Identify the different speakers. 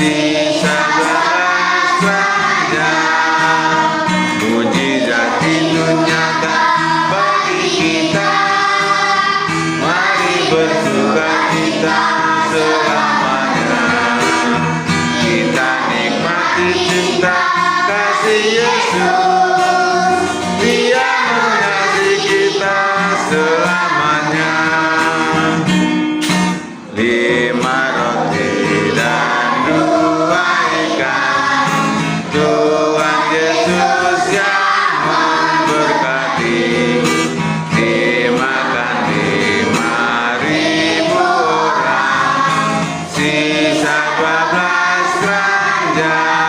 Speaker 1: sisa belas saja. Mujizat itu nyata bagi kita. Mari bersukacita selamanya. Kita nikmati cinta kasih Yesus. Dia mengasihi kita selamanya. 5 roti dan 2 ikan, Tuhan Yesus yang memberkati. Dimakan 5.000 orang, sisa 12 keranjang.